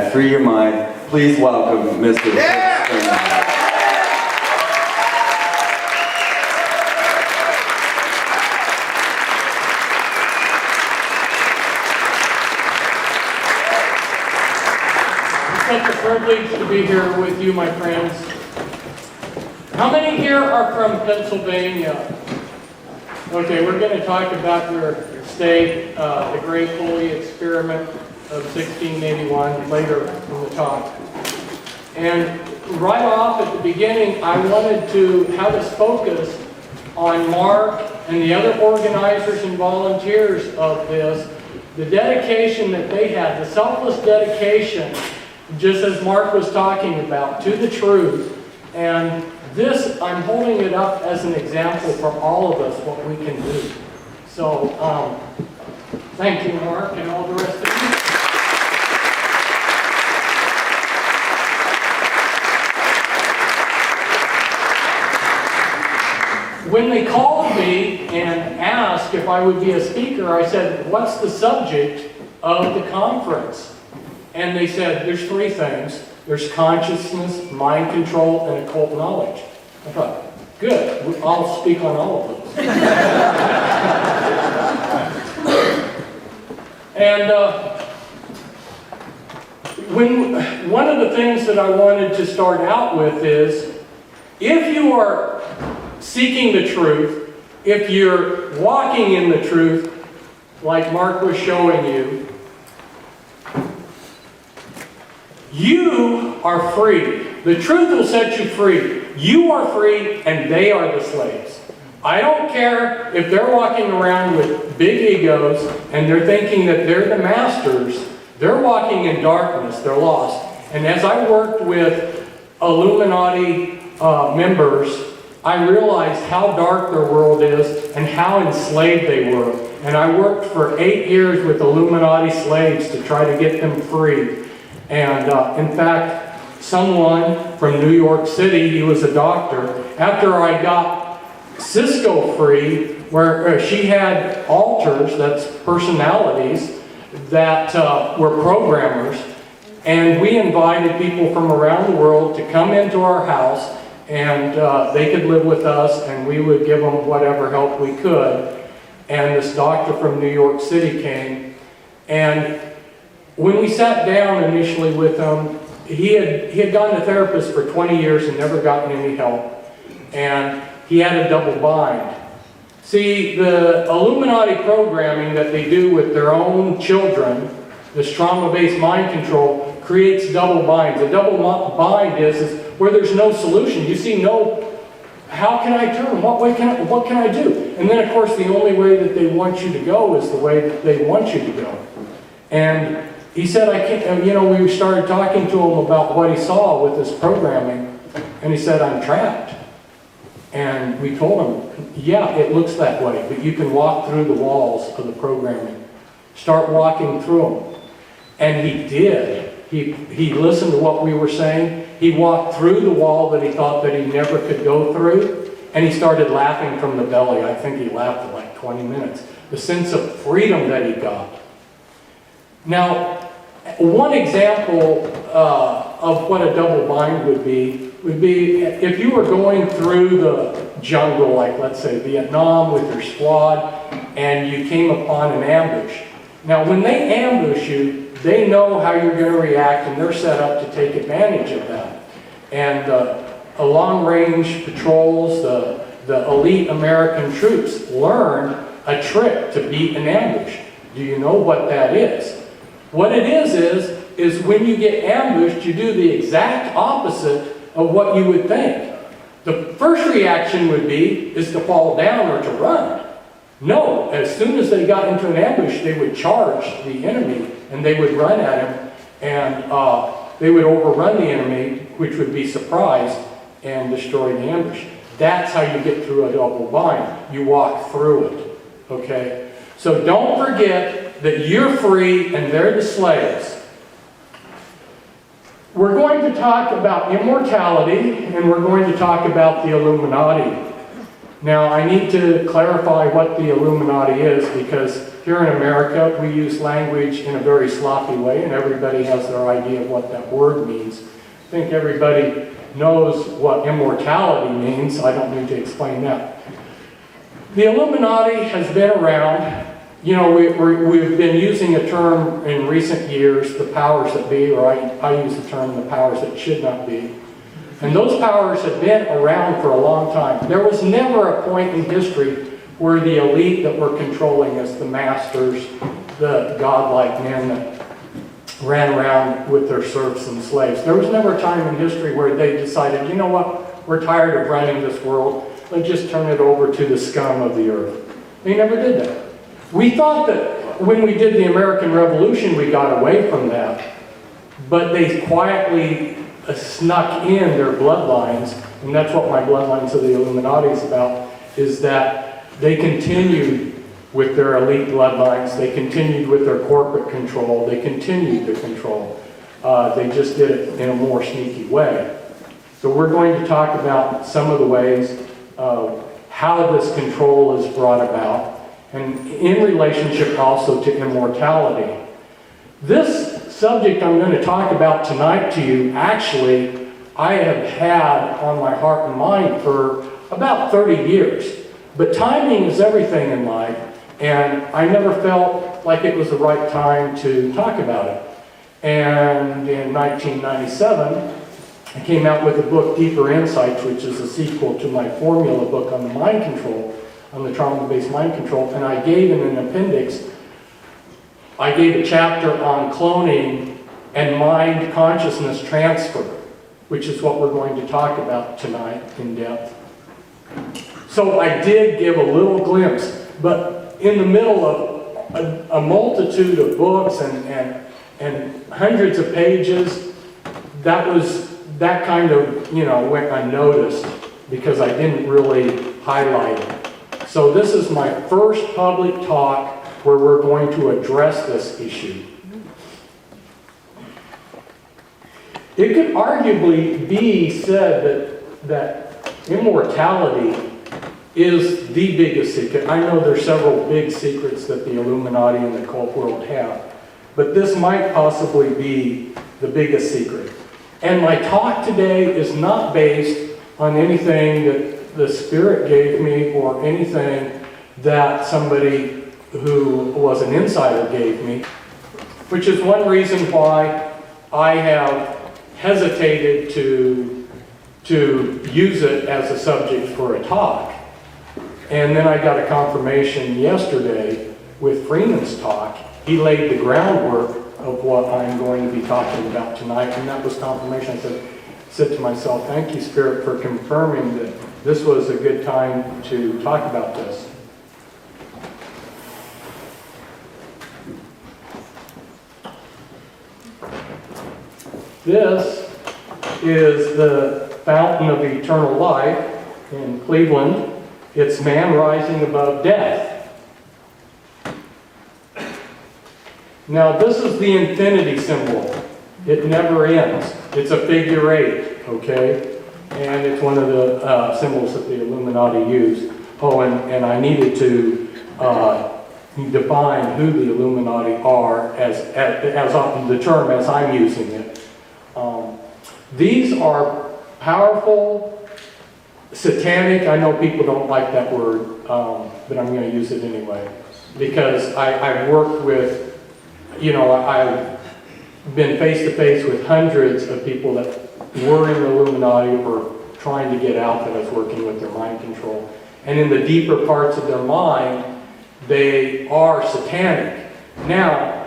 hashtag Free Your Mind. Please welcome Mr. Fritz Springmeier. It's such a privilege to be here with you, my friends. How many here are from Pennsylvania? Okay, we're going to talk about your state, the Great Holy Experiment of 1681, later in the talk. And right off at the beginning, I wanted to have us focus on Mark and the other organizers and volunteers of this, the dedication that they had, the selfless dedication, just as Mark was talking about, to the truth. And this, I'm holding it up as an example for all of us, what we can do. So, thank you, Mark, and all the rest of you. When they called me and asked if I would be a speaker, I said, what's the subject of the conference? And they said, there's three things. There's consciousness, mind control, and occult knowledge. I thought, good, I'll speak on all of those. And one of the things that I wanted to start out with is, if you are seeking the truth, if you're walking in the truth, like Mark was showing you, you are free. The truth will set you free. You are free and they are the slaves. I don't care if they're walking around with big egos and they're thinking that they're the masters. They're walking in darkness. They're lost. And as I worked with Illuminati members, I realized how dark their world is and how enslaved they were. And I worked for 8 years with Illuminati slaves to try to get them free. And in fact, someone from New York City, he was a doctor, after I got Cisco free, where she had alters, that's personalities, that were programmers, and we invited people from around the world to come into our house, and they could live with us, and we would give them whatever help we could. And this doctor from New York City came, and when we sat down initially with him, he had gone to therapists for 20 years and never gotten any help. And he had a double bind. See, the Illuminati programming that they do with their own children, this trauma-based mind control, creates double binds. A double bind is where there's no solution. You see no, how can I turn? What can I do? And then, of course, the only way that they want you to go is the way that they want you to go. And he said, I can't, we started talking to him about what he saw with this programming, and he said, I'm trapped. And we told him, yeah, it looks that way, but you can walk through the walls of the programming. Start walking through them. And he did. He listened to what we were saying. He walked through the wall that he thought that he never could go through, and he started laughing from the belly. I think he laughed for like 20 minutes. The sense of freedom that he got. Now, one example of what a double bind would be if you were going through the jungle, like let's say Vietnam with your squad, and you came upon an ambush. Now, when they ambush you, they know how you're going to react, and they're set up to take advantage of that. And long-range patrols, the elite American troops learned a trick to beat an ambush. Do you know what that is? What it is when you get ambushed, you do the exact opposite of what you would think. The first reaction would be, is to fall down or to run. No, as soon as they got into an ambush, they would charge the enemy, and they would run at him, and they would overrun the enemy, which would be surprised and destroy the ambush. That's how you get through a double bind. You walk through it, okay? So don't forget that you're free and they're the slaves. We're going to talk about immortality, and we're going to talk about the Illuminati. Now, I need to clarify what the Illuminati is, because here in America, we use language in a very sloppy way, and everybody has their idea of what that word means. I think everybody knows what immortality means. I don't need to explain that. The Illuminati has been around. You know, we've been using a term in recent years, the powers that be, or I use the term the powers that should not be. And those powers have been around for a long time. There was never a point in history where the elite that were controlling us, the masters, the godlike men that ran around with their serfs and slaves, there was never a time in history where they decided, you know what, we're tired of running this world, let's just turn it over to the scum of the earth. They never did that. We thought that when we did the American Revolution, we got away from that, but they quietly snuck in their bloodlines, and that's what my Bloodlines of the Illuminati is about, is that they continued with their elite bloodlines, they continued with their corporate control, they continued the control. They just did it in a more sneaky way. So we're going to talk about some of the ways of how this control is brought about, and in relationship also to immortality. This subject I'm going to talk about tonight to you, actually, I have had on my heart and mind for about 30 years. But timing is everything in life, and I never felt like it was the right time to talk about it. And in 1997, I came out with the book Deeper Insights, which is a sequel to my formula book on the mind control, on the trauma-based mind control, and I gave in an appendix, I gave a chapter on cloning and mind consciousness transfer, which is what we're going to talk about tonight in depth. So I did give a little glimpse, but in the middle of a multitude of books and hundreds of pages, that kind of, you know, went unnoticed because I didn't really highlight it. So this is my first public talk where we're going to address this issue. It could arguably be said that immortality is the biggest secret. I know there's several big secrets that the Illuminati and the cult world have, but this might possibly be the biggest secret. And my talk today is not based on anything that the Spirit gave me or anything that somebody who was an insider gave me, which is one reason why I have hesitated to use it as a subject for a talk. And then I got a confirmation yesterday with Freeman's talk. He laid the groundwork of what I'm going to be talking about tonight, and that was confirmation. I said to myself, thank you, Spirit, for confirming that this was a good time to talk about this. This is the Fountain of Eternal Life in Cleveland. It's man rising above death. Now this is the infinity symbol. It never ends. It's a figure 8, okay? And it's one of the symbols that the Illuminati use. Oh, and I needed to define who the Illuminati are as often the term as I'm using it. These are powerful, satanic. I know people don't like that word, but I'm going to use it anyway because I've worked with, you know, I've been face to face with hundreds of people that were in the Illuminati or trying to get out that I was working with their mind control. And in the deeper parts of their mind, they are satanic. Now,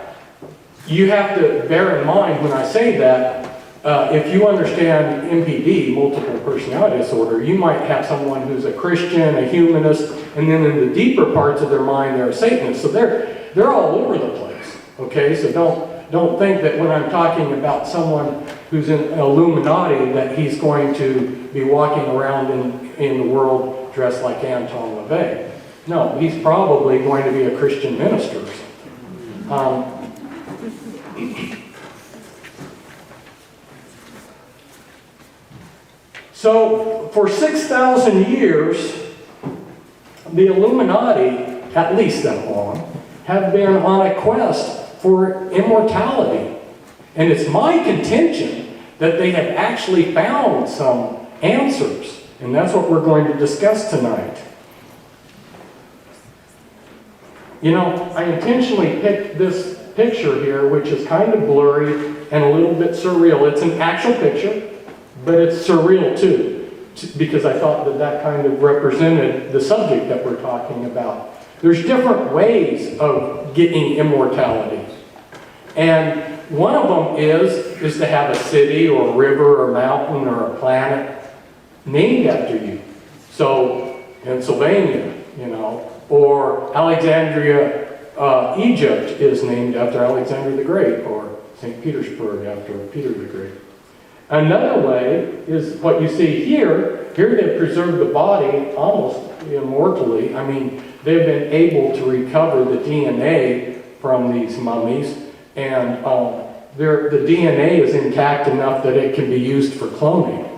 you have to bear in mind when I say that, if you understand MPD, multiple personality disorder, you might have someone who's a Christian, a humanist, and then in the deeper parts of their mind, they're a Satanist. So they're all over the place. Okay, so don't think that when I'm talking about someone who's in Illuminati that he's going to be walking around in the world dressed like Anton LaVey. No, he's probably going to be a Christian minister or something. So for 6,000 years, the Illuminati, at least that long, have been on a quest for immortality. And it's my contention that they have actually found some answers. And that's what we're going to discuss tonight. You know, I intentionally picked this picture here, which is kind of blurry and a little bit surreal. It's an actual picture, but it's surreal too, because I thought that that kind of represented the subject that we're talking about. There's different ways of getting immortality. And one of them is to have a city or a river or a mountain or a planet named after you. So, Pennsylvania, you know, or Alexandria, Egypt is named after Alexander the Great, or St. Petersburg after Peter the Great. Another way is what you see here. Here they've preserved the body almost immortally. I mean, they've been able to recover the DNA from these mummies, and the DNA is intact enough that it can be used for cloning.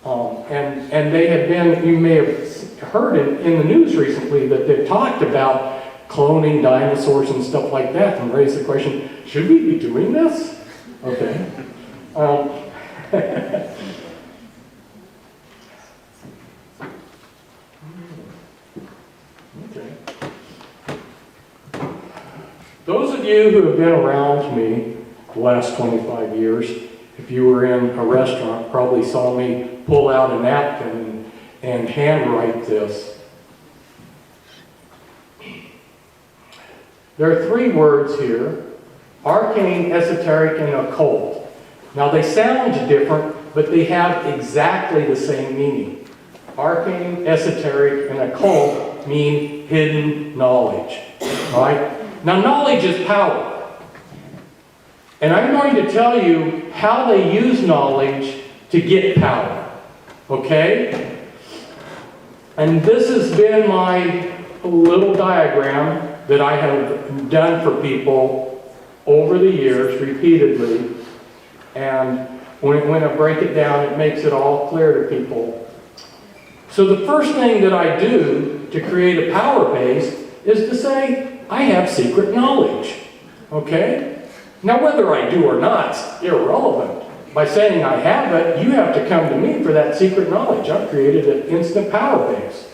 And they have been, you may have heard in the news recently that they've talked about cloning dinosaurs and stuff like that, and raised the question, should we be doing this? Okay. Okay. Those of you who have been around me the last 25 years, if you were in a restaurant, probably saw me pull out a napkin and handwrite this. There are three words here: arcane, esoteric, and occult. Now they sound different, but they have exactly the same meaning. Arcane, esoteric, and occult mean hidden knowledge, right? Now knowledge is power. And I'm going to tell you how they use knowledge to get power, okay? And this has been my little diagram that I have done for people over the years repeatedly. And when I break it down, it makes it all clear to people. So the first thing that I do to create a power base is to say, I have secret knowledge, okay? Now whether I do or not is irrelevant. By saying I have it, you have to come to me for that secret knowledge. I've created an instant power base,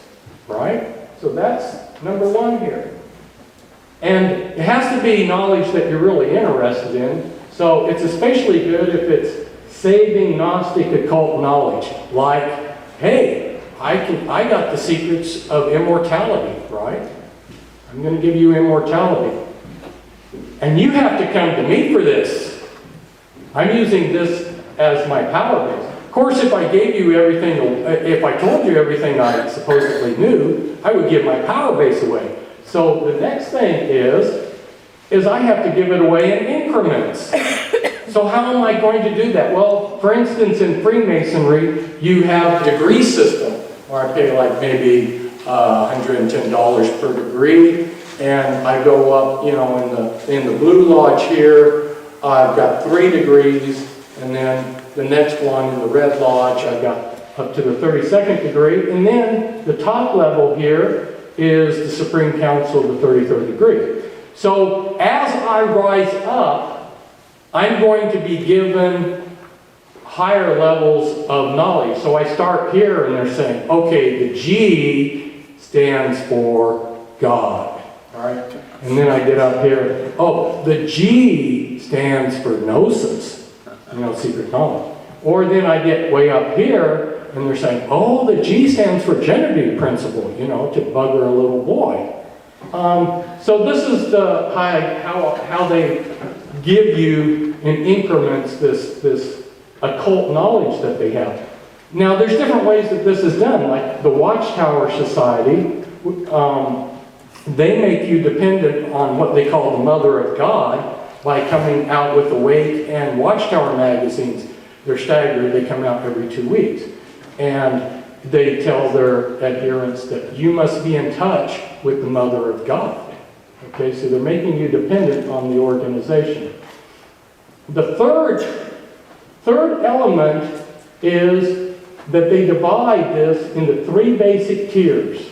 right? So that's number one here. And it has to be knowledge that you're really interested in. So it's especially good if it's saving Gnostic occult knowledge. Like, hey, I got the secrets of immortality, right? I'm going to give you immortality. And you have to come to me for this. I'm using this as my power base. Of course, if I gave you everything, if I told you everything I supposedly knew, I would give my power base away. So the next thing is I have to give it away in increments. So how am I going to do that? Well, for instance, in Freemasonry, you have a degree system, where I pay like maybe $110 per degree, and I go up, you know, in the Blue Lodge here, I've got 3 degrees, and then the next one in the Red Lodge, I've got up to the 32nd degree, and then the top level here is the Supreme Council of the 33rd degree. So as I rise up, I'm going to be given higher levels of knowledge. So I start here and they're saying, okay, the G stands for God. All right? And then I get up here, oh, the G stands for Gnosis, you know, secret knowledge. Or then I get way up here and they're saying, oh, the G stands for genitive principle, you know, to bugger a little boy. So this is how they give you in increments this occult knowledge that they have. Now, there's different ways that this is done. Like the Watchtower Society, they make you dependent on what they call the Mother of God by coming out with Awake and Watchtower magazines. They're staggered. They come out every 2 weeks. And they tell their adherents that you must be in touch with the Mother of God. Okay, so they're making you dependent on the organization. The third element is that they divide this into 3 basic tiers.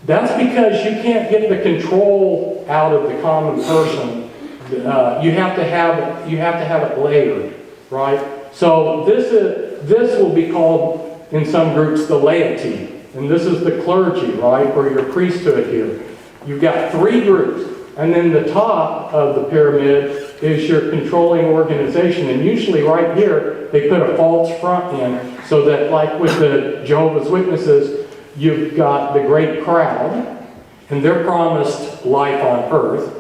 That's because you can't get the control out of the common person. You have to have it layered, right? So this will be called in some groups the laity, and this is the clergy, right, or your priesthood here. You've got three groups, and then the top of the pyramid is your controlling organization, and usually right here they put a false front in, so that like with the Jehovah's Witnesses, you've got the great crowd, and they're promised life on earth.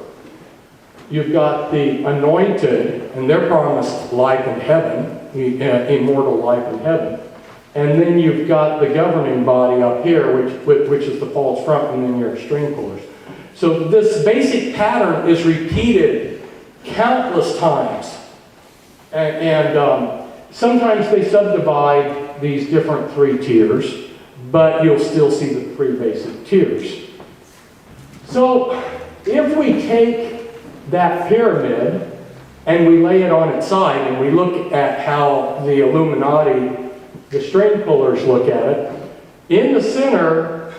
You've got the anointed, and they're promised life in heaven, immortal life in heaven. And then you've got the governing body up here, which is the false front, and then your string pullers. So this basic pattern is repeated countless times. And sometimes they subdivide these different three tiers, but you'll still see the three basic tiers. So if we take that pyramid and we lay it on its side and we look at how the Illuminati, the string pullers, look at it, in the center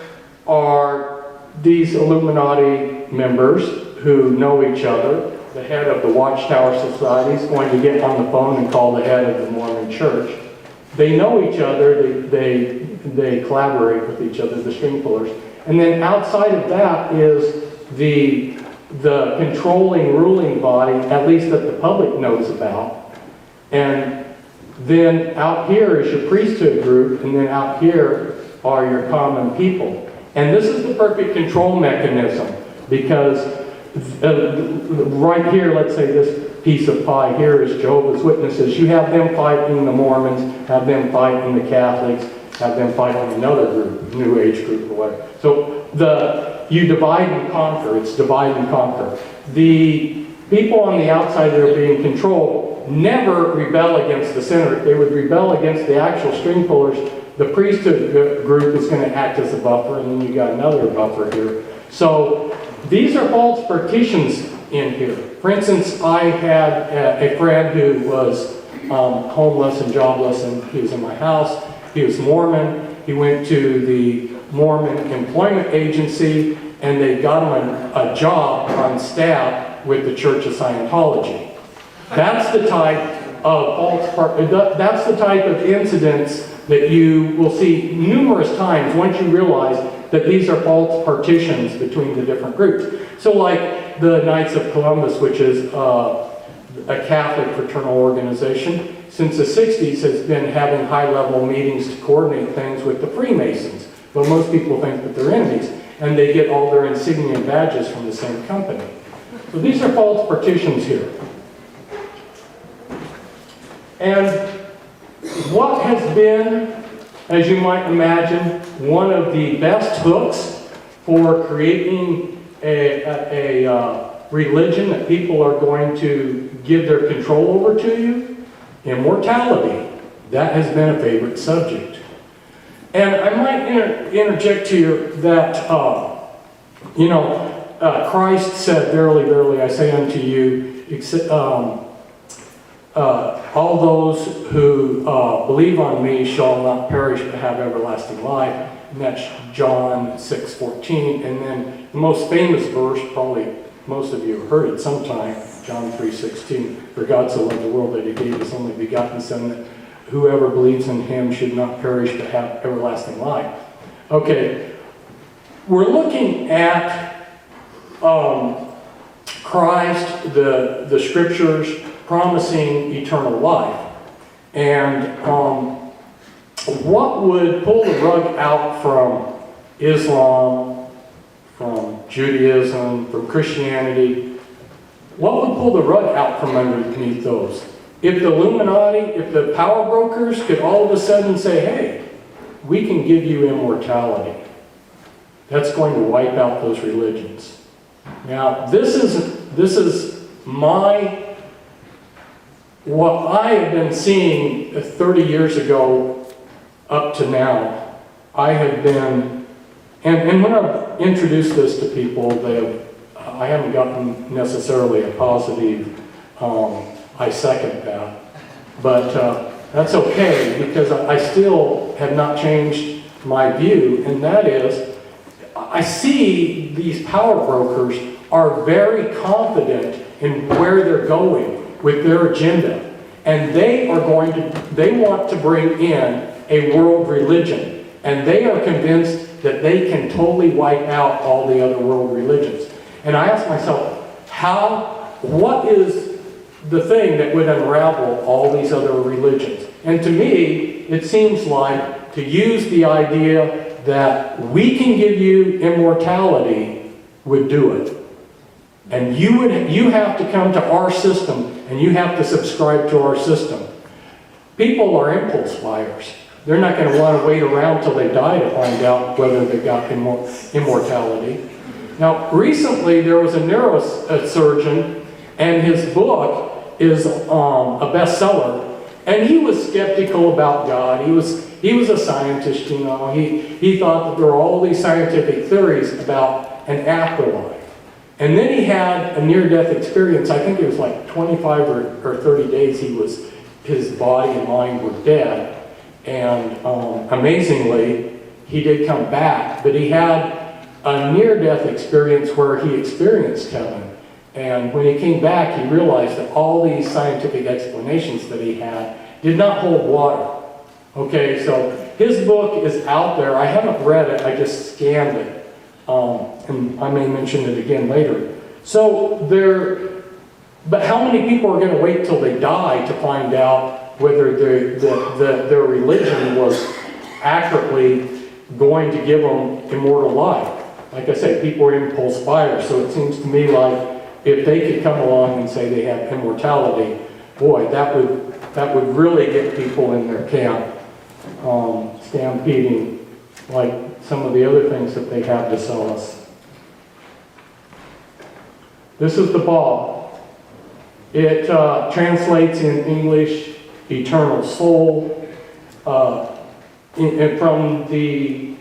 are these Illuminati members who know each other. The head of the Watchtower Society is going to get on the phone and call the head of the Mormon Church. They know each other, they collaborate with each other, the string pullers. And then outside of that is the controlling, ruling body, at least that the public knows about. And then out here is your priesthood group, and then out here are your common people. And this is the perfect control mechanism, because right here, let's say this piece of pie here is Jehovah's Witnesses. You have them fighting the Mormons, have them fighting the Catholics, have them fighting another group, New Age group or whatever. So you divide and conquer. It's divide and conquer. The people on the outside that are being controlled never rebel against the center. They would rebel against the actual string pullers. The priesthood group is going to act as a buffer, and then you got another buffer here. So these are false partitions in here. For instance, I had a friend who was homeless and jobless, and he was in my house. He was Mormon. He went to the Mormon Employment Agency, and they got him a job on staff with the Church of Scientology. That's the type of that's the type of incidents that you will see numerous times once you realize that these are false partitions between the different groups. So like the Knights of Columbus, which is a Catholic fraternal organization, since the 60s has been having high-level meetings to coordinate things with the Freemasons. But most people think that they're enemies, and they get all their insignia and badges from the same company. So these are false partitions here. And what has been, as you might imagine, one of the best hooks for creating a religion that people are going to give their control over to you? Immortality. That has been a favorite subject. And I might interject here that, Christ said, "Verily, verily, I say unto you, all those who believe on me shall not perish but have everlasting life." And that's John 6:14. And then the most famous verse, probably most of you have heard it sometime, John 3:16. "For God so loved the world that he gave his only begotten Son, that whoever believes in him should not perish but have everlasting life." Okay, we're looking at Christ, the scriptures promising eternal life. And what would pull the rug out from Islam, from Judaism, from Christianity? What would pull the rug out from underneath those? If the Illuminati, if the power brokers could all of a sudden say, "Hey, we can give you immortality," that's going to wipe out those religions. Now, this is what I have been seeing 30 years ago up to now. I have been, and when I've introduced this to people, I haven't gotten necessarily a positive, I second that. But that's okay, because I still have not changed my view, and that is, I see these power brokers are very confident in where they're going with their agenda. And they want to bring in a world religion. And they are convinced that they can totally wipe out all the other world religions. And I ask myself, what is the thing that would unravel all these other religions? And to me, it seems like to use the idea that we can give you immortality would do it. And you have to come to our system and you have to subscribe to our system. People are impulse buyers. They're not going to want to wait around till they die to find out whether they've got immortality. Now, recently there was a neurosurgeon, and his book is a bestseller, and he was skeptical about God. He was a scientist, you know. He thought that there were all these scientific theories about an afterlife. And then he had a near-death experience. I think it was like 25 or 30 days his body and mind were dead. And amazingly, he did come back, but he had a near-death experience where he experienced heaven. And when he came back, he realized that all these scientific explanations that he had did not hold water. Okay, so his book is out there. I haven't read it, I just scanned it. And I may mention it again later. But how many people are going to wait till they die to find out whether their religion was accurately going to give them immortal life? Like I say, people are impulse buyers, so it seems to me like if they could come along and say they have immortality, boy, that would really get people in their camp, stampeding like some of the other things that they have to sell us. This is the ball. It translates in English, eternal soul. And from the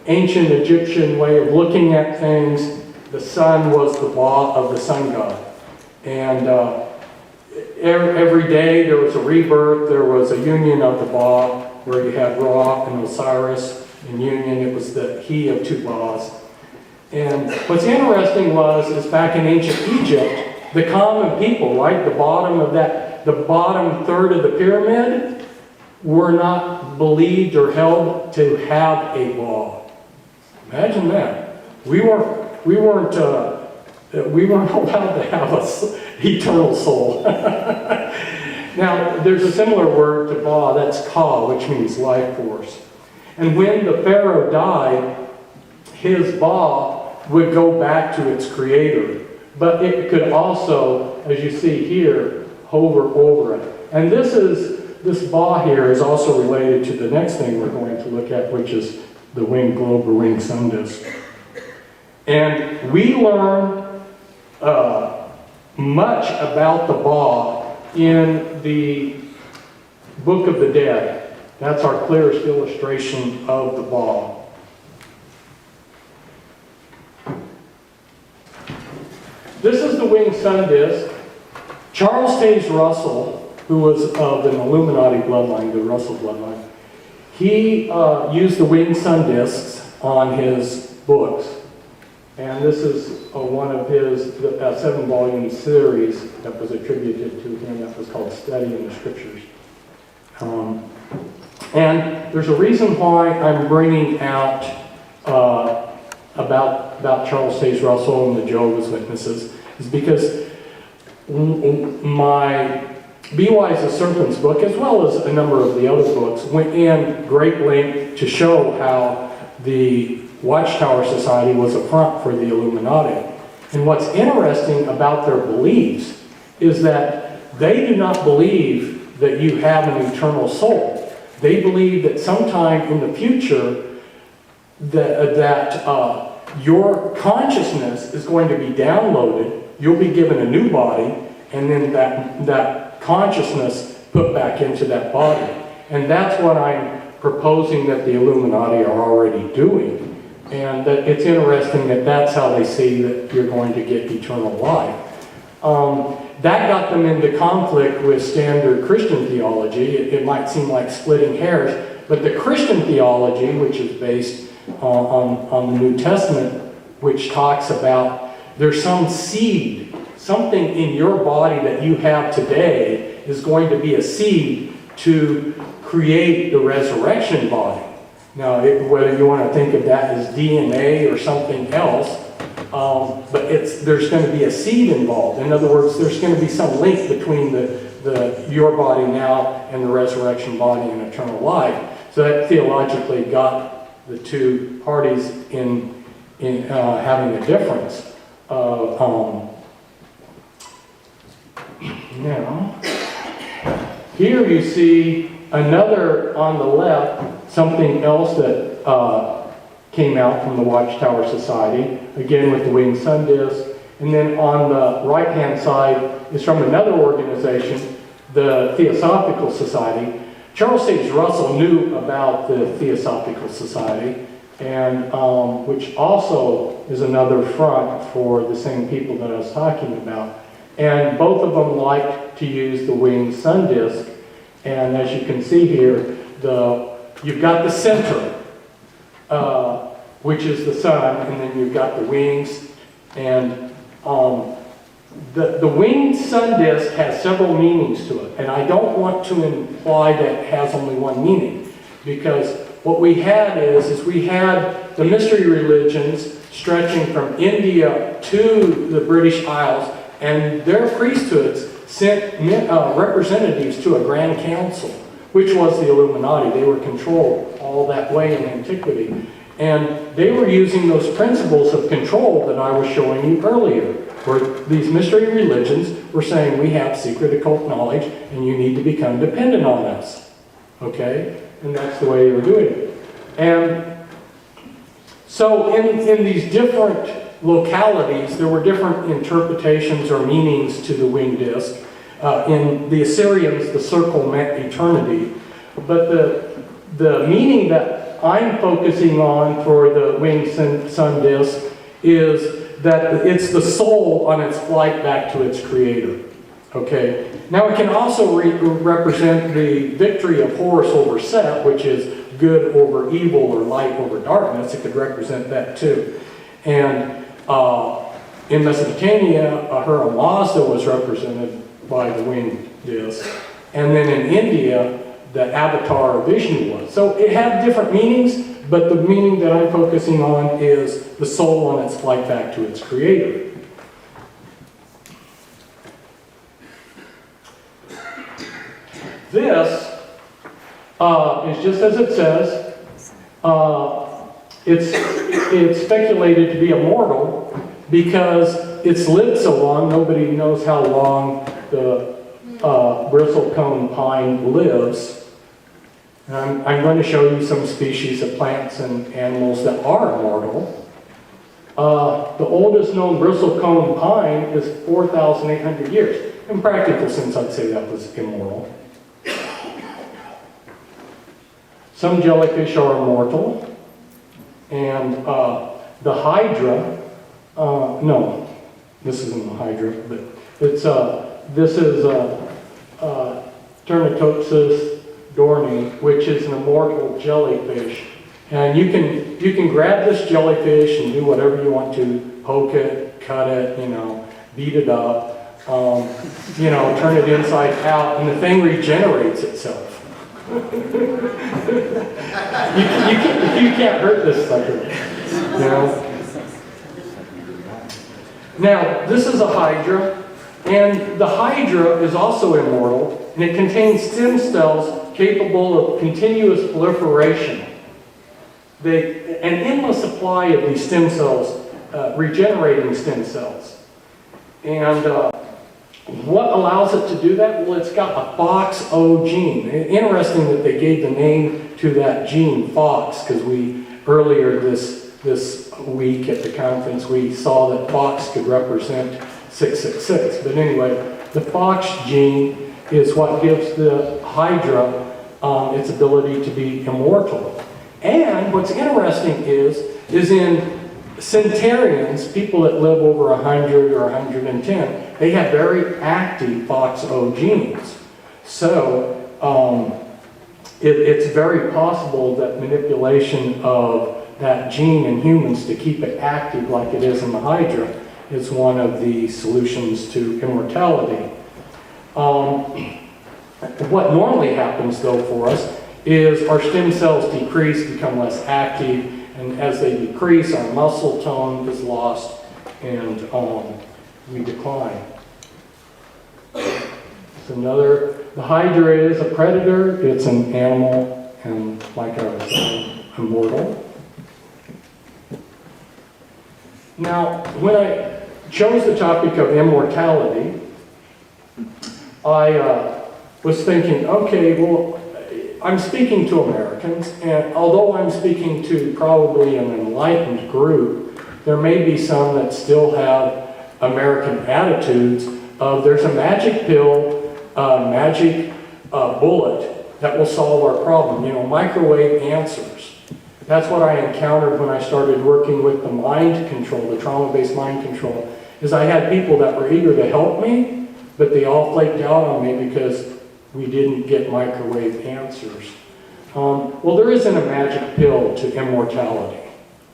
ancient Egyptian way of looking at things, the sun was the Ba of the sun god. And every day there was a rebirth, there was a union of the Ba, where you had Ra and Osiris. In union, it was the he of two Bas. And what's interesting is back in ancient Egypt, the common people, right, the bottom third of the pyramid, were not believed or held to have a Ba. Imagine that. We weren't allowed to have an eternal soul. Now, there's a similar word to Ba, that's Ka, which means life force. And when the Pharaoh died, his Ba would go back to its creator. But it could also, as you see here, hover over it. And this Ba here is also related to the next thing we're going to look at, which is the winged globe or winged sun disk. And we learn much about the Ba in the Book of the Dead. That's our clearest illustration of the Ba. This is the winged sun disk. Charles Taze Russell, who was of an Illuminati bloodline, the Russell bloodline, he used the winged sun disks on his books. And this is one of his 7-volume series that was attributed to him that was called Study in the Scriptures. And there's a reason why I'm bringing out about Charles Taze Russell and the Jehovah's Witnesses, is because my Be Wise as Serpents book, as well as a number of the other books, went in great length to show how the Watchtower Society was a front for the Illuminati. And what's interesting about their beliefs is that they do not believe that you have an eternal soul. They believe that sometime in the future that your consciousness is going to be downloaded, you'll be given a new body, and then that consciousness put back into that body. And that's what I'm proposing that the Illuminati are already doing. And that it's interesting that that's how they see that you're going to get eternal life. That got them into conflict with standard Christian theology. It might seem like splitting hairs, but the Christian theology, which is based on the New Testament, which talks about there's some seed, something in your body that you have today is going to be a seed to create the resurrection body. Now, whether you want to think of that as DNA or something else, but there's going to be a seed involved. In other words, there's going to be some link between your body now and the resurrection body in eternal life. So that theologically got the two parties in having a difference. Now, here you see another on the left, something else that came out from the Watchtower Society, again with the winged sun disk. And then on the right-hand side is from another organization, the Theosophical Society. Charles Sage Russell knew about the Theosophical Society, and which also is another front for the same people that I was talking about. And both of them like to use the winged sun disk. And as you can see here, you've got the center, which is the sun, and then you've got the wings. And the winged sun disk has several meanings to it. And I don't want to imply that it has only one meaning, because what we had is we had the mystery religions stretching from India to the British Isles, and their priesthoods sent representatives to a grand council, which was the Illuminati. They were controlled all that way in antiquity. And they were using those principles of control that I was showing you earlier, where these mystery religions were saying, we have secret occult knowledge, and you need to become dependent on us. Okay? And that's the way they were doing it. And so in these different localities, there were different interpretations or meanings to the winged disk. In the Assyrians, the circle meant eternity. But the meaning that I'm focusing on for the winged sun disk is that it's the soul on its flight back to its creator. Okay? Now it can also represent the victory of Horus over Set, which is good over evil or light over darkness. It could represent that too. And in Mesopotamia, Ahura Mazda was represented by the winged disk. And then in India, the avatar of Vishnu was. So it had different meanings, but the meaning that I'm focusing on is the soul on its flight back to its creator. This is just as it says. It's speculated to be immortal because it's lived so long, nobody knows how long the bristlecone pine lives. And I'm going to show you some species of plants and animals that are immortal. The oldest known bristlecone pine is 4,800 years. In practical sense, I'd say that was immortal. Some jellyfish are immortal. And the Hydra, no, this isn't the Hydra, but it's this is Turritopsis Dohrnii, which is an immortal jellyfish. And you can grab this jellyfish and do whatever you want to, poke it, cut it, beat it up, turn it inside out, and the thing regenerates itself. you can't hurt this sucker. Now, this is a Hydra, and the Hydra is also immortal, and it contains stem cells capable of continuous proliferation. An endless supply of these stem cells, regenerating stem cells. And what allows it to do that? Well, it's got a FOXO gene. Interesting that they gave the name to that gene, FOX, because earlier this week at the conference, we saw that FOX could represent 666. But anyway, the FOX gene is what gives the Hydra its ability to be immortal. And what's interesting is in centenarians, people that live over 100 or 110, they have very active FOXO genes. So it's very possible that manipulation of that gene in humans to keep it active like it is in the Hydra is one of the solutions to immortality. What normally happens though for us is our stem cells decrease, become less active, and as they decrease, our muscle tone is lost and we decline. The Hydra is a predator, it's an animal, and like I was saying, immortal. Now, when I chose the topic of immortality, I was thinking, okay, well, I'm speaking to Americans, and although I'm speaking to probably an enlightened group, there may be some that still have American attitudes of there's a magic pill, magic bullet that will solve our problem. You know, microwave answers. That's what I encountered when I started working with the mind control, the trauma-based mind control, is I had people that were eager to help me, but they all flaked out on me because we didn't get microwave answers. Well, there isn't a magic pill to immortality,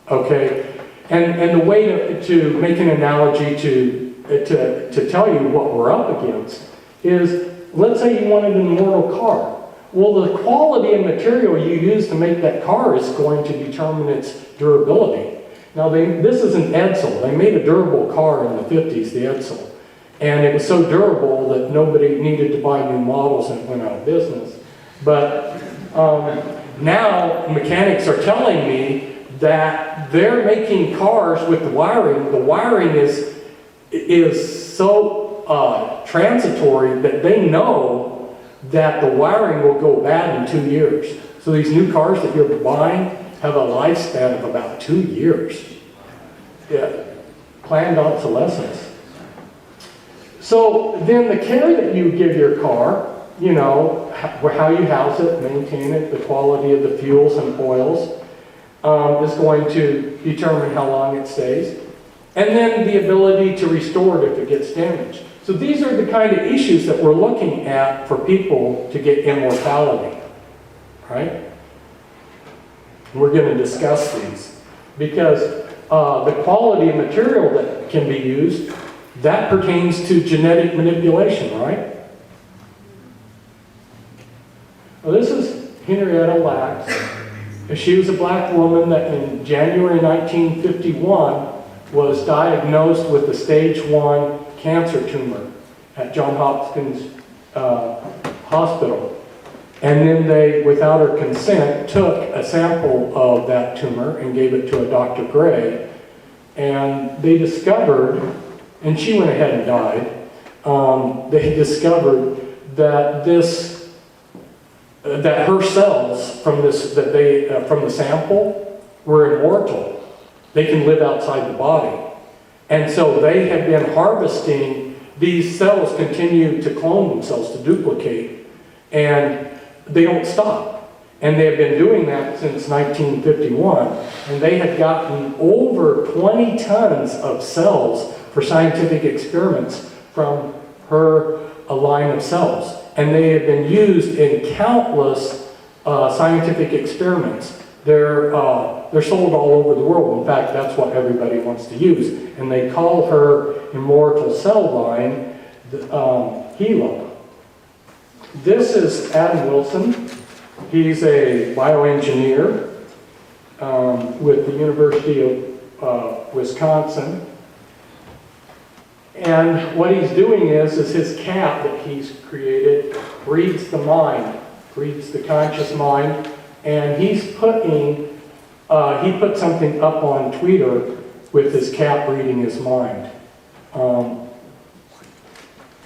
okay? And the way to make an analogy to tell you what we're up against is, let's say you wanted an immortal car. Well, the quality of material you use to make that car is going to determine its durability. Now, this is an Edsel. They made a durable car in the 50s, the Edsel. And it was so durable that nobody needed to buy new models and it went out of business. But now mechanics are telling me that they're making cars with the wiring. The wiring is so transitory that they know that the wiring will go bad in 2 years. So these new cars that you're buying have a lifespan of about 2 years. Yeah. Planned obsolescence. So then the care that you give your car, you know, how you house it, maintain it, the quality of the fuels and oils, is going to determine how long it stays. And then the ability to restore it if it gets damaged. So these are the kind of issues that we're looking at for people to get immortality, right? We're going to discuss these because the quality of material that can be used, that pertains to genetic manipulation, right? Well, this is Henrietta Lacks. She was a black woman that in January 1951 was diagnosed with a stage 1 cancer tumor at Johns Hopkins Hospital. And then they, without her consent, took a sample of that tumor and gave it to a Dr. Gray. And they discovered, and she went ahead and died, they discovered that that her cells from the sample were immortal. They can live outside the body. And so they have been harvesting, these cells continue to clone themselves, to duplicate, and they don't stop. And they have been doing that since 1951, and they have gotten over 20 tons of cells for scientific experiments from her line of cells. And they have been used in countless scientific experiments. They're sold all over the world. In fact, that's what everybody wants to use. And they call her immortal cell line Helo. This is Adam Wilson. He's a bioengineer with the University of Wisconsin. And what he's doing is his cat that he's created reads the mind, reads the conscious mind, and he's putting, he put something up on Twitter with his cat reading his mind.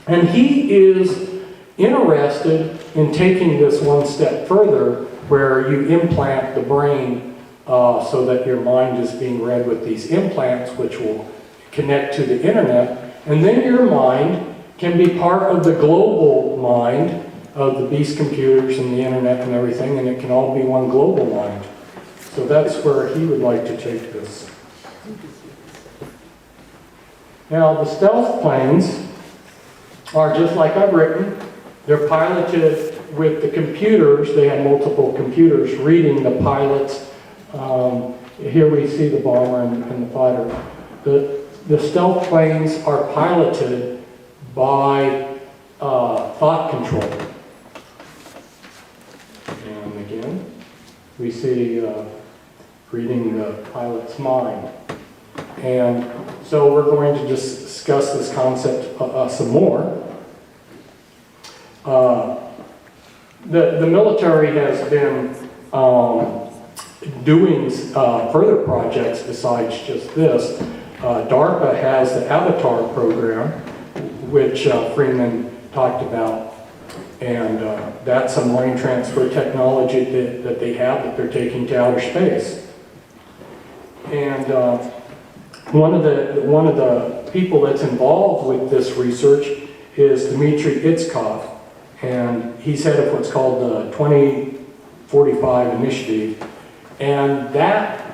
And he is interested in taking this one step further where you implant the brain so that your mind is being read with these implants which will connect to the internet. And then your mind can be part of the global mind of the beast computers and the internet and everything, and it can all be one global mind. So that's where he would like to take this. Now, the stealth planes are just like I've written. They're piloted with the computers. They have multiple computers reading the pilot's here we see the bomber and the fighter. The stealth planes are piloted by thought control. And again, we see reading the pilot's mind. And so we're going to discuss this concept some more. The military has been doing further projects besides just this. DARPA has the Avatar program, which Freeman talked about, and that's a mind transfer technology that they have that they're taking to outer space. And one of the people that's involved with this research is Dmitry Itskov, and he's head of what's called the 2045 Initiative. And that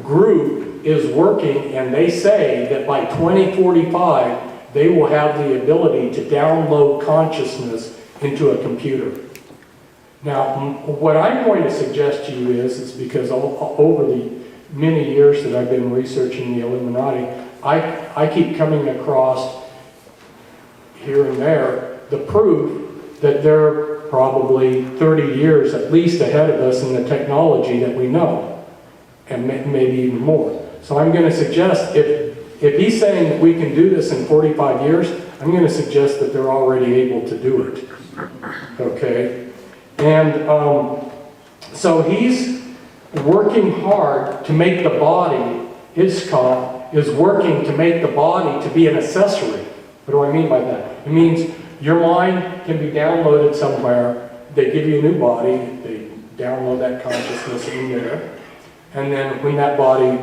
group is working, and they say that by 2045, they will have the ability to download consciousness into a computer. Now, what I'm going to suggest to you is because over the many years that I've been researching the Illuminati, I keep coming across here and there the proof that they're probably 30 years at least ahead of us in the technology that we know, and maybe even more. So I'm going to suggest, if he's saying that we can do this in 45 years, I'm going to suggest that they're already able to do it. Okay? And so he's working hard to make the body, Iskov is working to make the body to be an accessory. What do I mean by that? It means your mind can be downloaded somewhere, they give you a new body, they download that consciousness in there, and then when that body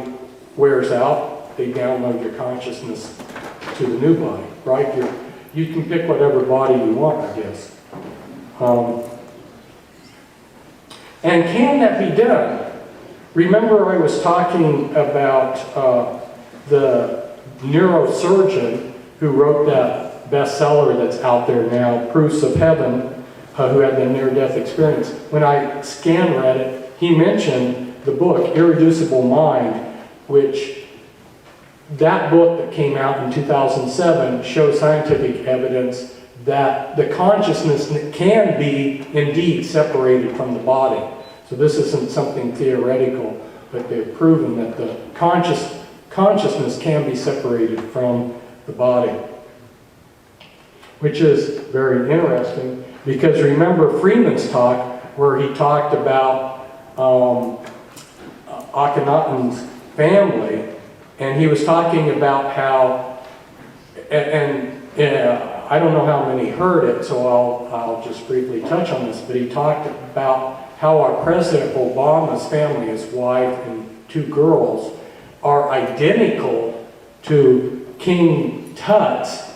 wears out, they download your consciousness to the new body, right? You can pick whatever body you want, I guess. And can that be done? Remember I was talking about the neurosurgeon who wrote that bestseller that's out there now, Proofs of Heaven, who had the near-death experience. When I read it, he mentioned the book, Irreducible Mind, which that book that came out in 2007 shows scientific evidence that the consciousness can be indeed separated from the body. So this isn't something theoretical, but they've proven that the consciousness can be separated from the body, which is very interesting because remember Freeman's talk where he talked about Akhenaten's family, and he was talking about how, and I don't know how many heard it, so I'll just briefly touch on this, but he talked about how our President Obama's family, his wife and 2 girls, are identical to King Tut's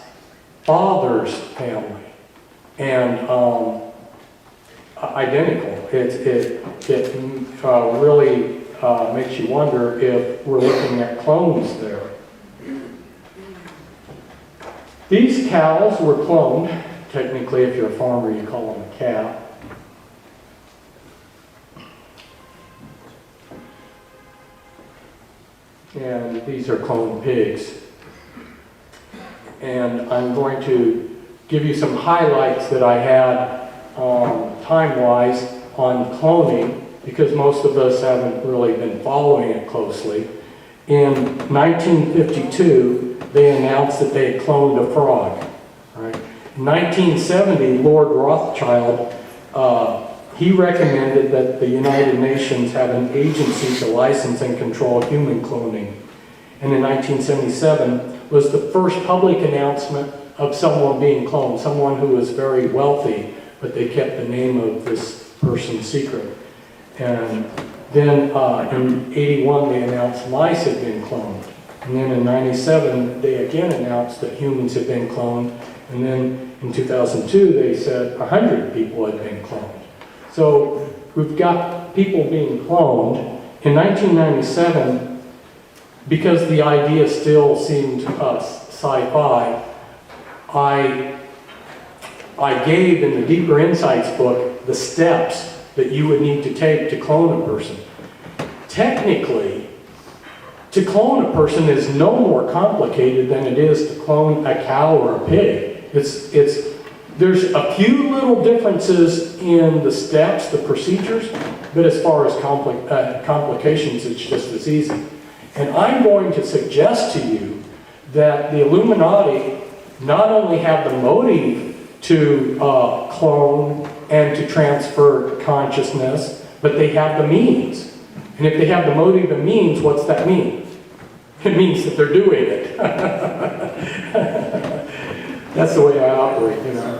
father's family. And identical. It really makes you wonder if we're looking at clones there. These cows were cloned. Technically, if you're a farmer, you call them a cow. And these are cloned pigs. And I'm going to give you some highlights that I had time-wise on cloning, because most of us haven't really been following it closely. In 1952, they announced that they had cloned a frog. Right? In 1970, Lord Rothschild, he recommended that the United Nations have an agency to license and control human cloning. And in 1977 was the first public announcement of someone being cloned, someone who was very wealthy, but they kept the name of this person secret. And then in 81, they announced mice had been cloned. And then in 97, they again announced that humans had been cloned. And then in 2002, they said 100 people had been cloned. So we've got people being cloned. In 1997, because the idea still seemed to us sci-fi, I gave in the Deeper Insights book the steps that you would need to take to clone a person. Technically, to clone a person is no more complicated than it is to clone a cow or a pig. There's a few little differences in the steps, the procedures, but as far as complications, it's just as easy. And I'm going to suggest to you that the Illuminati not only have the motive to clone and to transfer consciousness, but they have the means. And if they have the motive and means, what's that mean? It means that they're doing it. That's the way I operate, you know.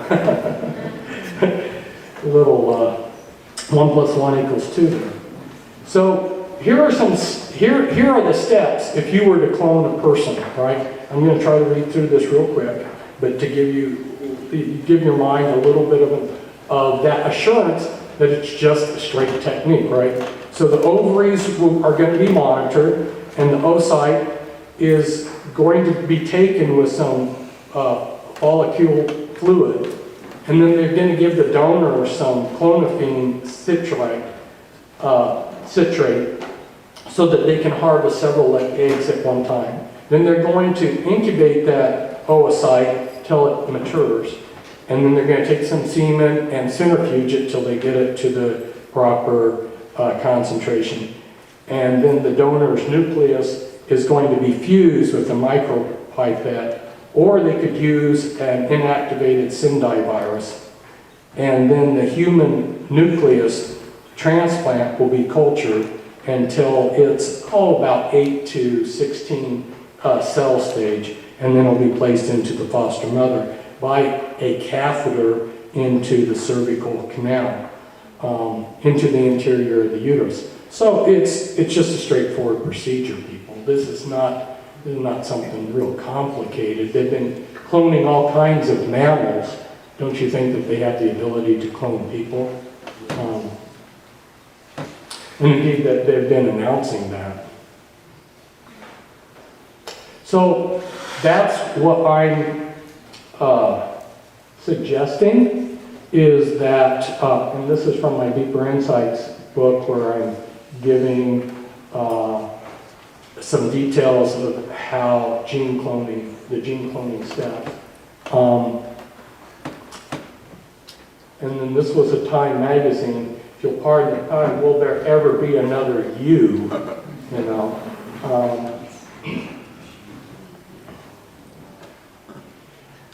A little 1 + 1 = 2 there. So here are the steps if you were to clone a person, right? I'm going to try to read through this real quick, but to give your mind a little bit of that assurance that it's just a straight technique, right? So the ovaries are going to be monitored, and the oocyte is going to be taken with some follicle fluid, and then they're going to give the donor some clomiphene citrate so that they can harvest several eggs at one time. Then they're going to incubate that oocyte till it matures, and then they're going to take some semen and centrifuge it till they get it to the proper concentration. And then the donor's nucleus is going to be fused with a micropipette, or they could use an inactivated Sendai virus. And then the human nucleus transplant will be cultured until it's about 8 to 16 cell stage, and then it'll be placed into the foster mother by a catheter into the cervical canal, into the interior of the uterus. So it's just a straightforward procedure, people. This is not something real complicated. They've been cloning all kinds of mammals. Don't you think that they have the ability to clone people? And indeed that they've been announcing that. So that's what I'm suggesting, is that, and this is from my Deeper Insights book, where I'm giving some details of how the gene cloning steps. And then this was a Time magazine. If you'll pardon the pun, will there ever be another you? You know.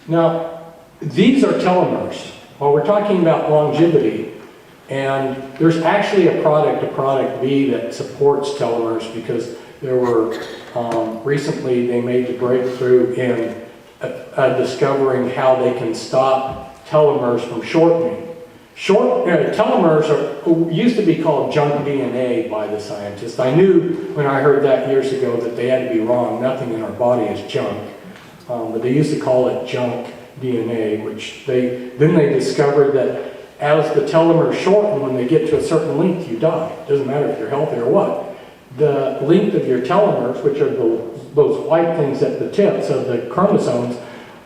Now, these are telomeres. While we're talking about longevity, and there's actually a product B that supports telomeres, because there were, recently they made the breakthrough in discovering how they can stop telomeres from shortening. Telomeres used to be called junk DNA by the scientists. I knew when I heard that years ago that they had to be wrong. Nothing in our body is junk. But they used to call it junk DNA, which then they discovered that as the telomeres shorten, when they get to a certain length, you die. It doesn't matter if you're healthy or what. The length of your telomeres, which are those white things at the tips of the chromosomes,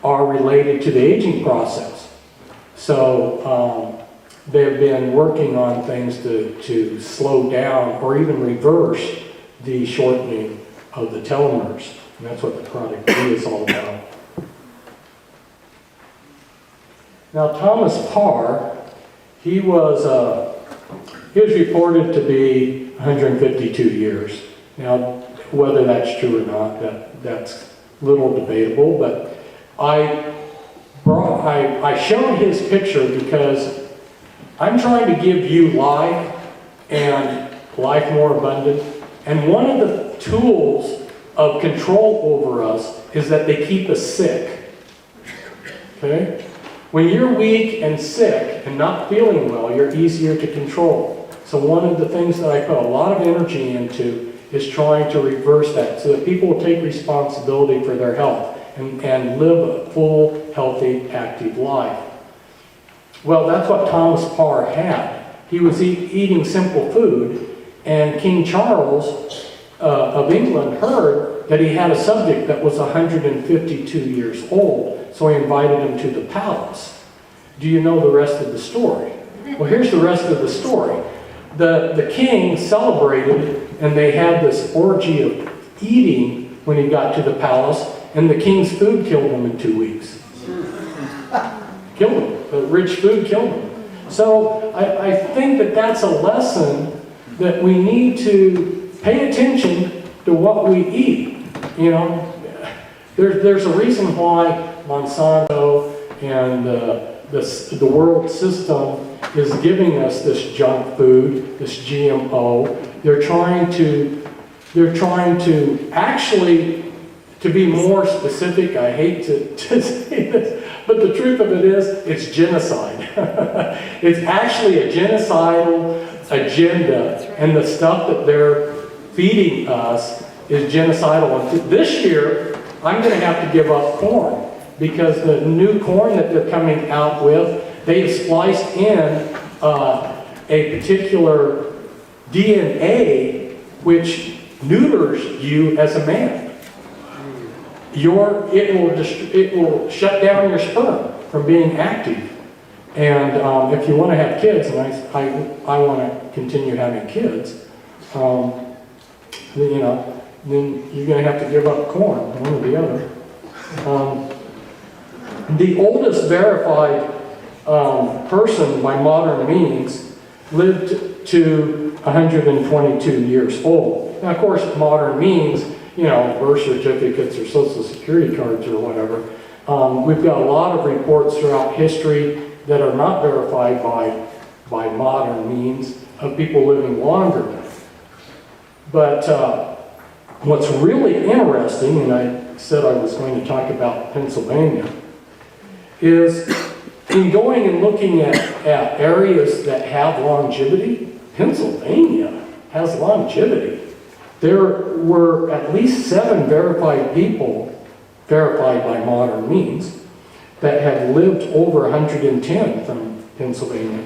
are related to the aging process. So they've been working on things to slow down or even reverse the shortening of the telomeres. And that's what the product B is all about. Now, Thomas Parr, he was reported to be 152 years. Now, whether that's true or not, that's a little debatable, but I showed his picture because I'm trying to give you life and life more abundant. And one of the tools of control over us is that they keep us sick. Okay? When you're weak and sick and not feeling well, you're easier to control. So one of the things that I put a lot of energy into is trying to reverse that so that people will take responsibility for their health and live a full, healthy, active life. Well, that's what Thomas Parr had. He was eating simple food, and King Charles of England heard that he had a subject that was 152 years old, so he invited him to the palace. Do you know the rest of the story? Well, here's the rest of the story. The king celebrated, and they had this orgy eating when he got to the palace, and the king's food killed him in 2 weeks. Killed him. The rich food killed him. So I think that that's a lesson that we need to pay attention to what we eat. You know, there's a reason why Monsanto and the world system is giving us this junk food, this GMO. They're trying to actually, to be more specific, I hate to say this, but the truth of it is, it's genocide. It's actually a genocidal agenda, and the stuff that they're feeding us is genocidal. And this year, I'm going to have to give up corn, because the new corn that they're coming out with, they have spliced in a particular DNA which neuters you as a man. It will shut down your sperm from being active. And if you want to have kids, and I want to continue having kids, then you're going to have to give up corn, one or the other. The oldest verified person by modern means lived to 122 years old. Now, of course, modern means, birth certificates or social security cards or whatever. We've got a lot of reports throughout history that are not verified by modern means of people living longer. But what's really interesting, and I said I was going to talk about Pennsylvania, is in going and looking at areas that have longevity. Pennsylvania has longevity. There were at least 7 verified people, verified by modern means, that have lived over 110 from Pennsylvania.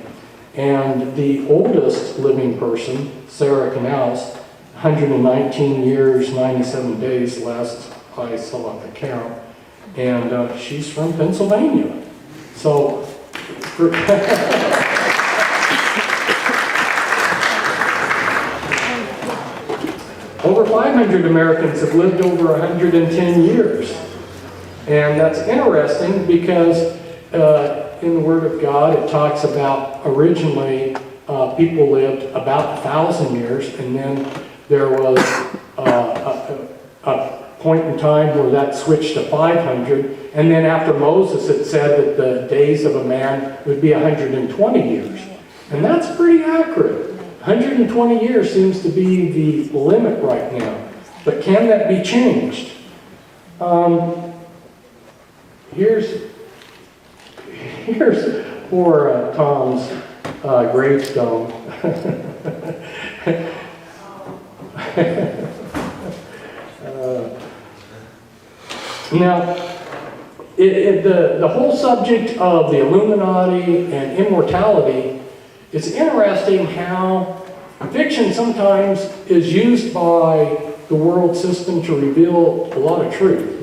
And the oldest living person, Sarah Canals, 119 years, 97 days, last I saw at the count. And she's from Pennsylvania. So, over 500 Americans have lived over 110 years. And that's interesting because in the Word of God it talks about originally people lived about 1,000 years, and then there was a point in time where that switched to 500, and then after Moses it said that the days of a man would be 120 years. And that's pretty accurate. 120 years seems to be the limit right now. But can that be changed? Here's poor Tom's gravestone. Now, the whole subject of the Illuminati and immortality, it's interesting how fiction sometimes is used by the world system to reveal a lot of truth.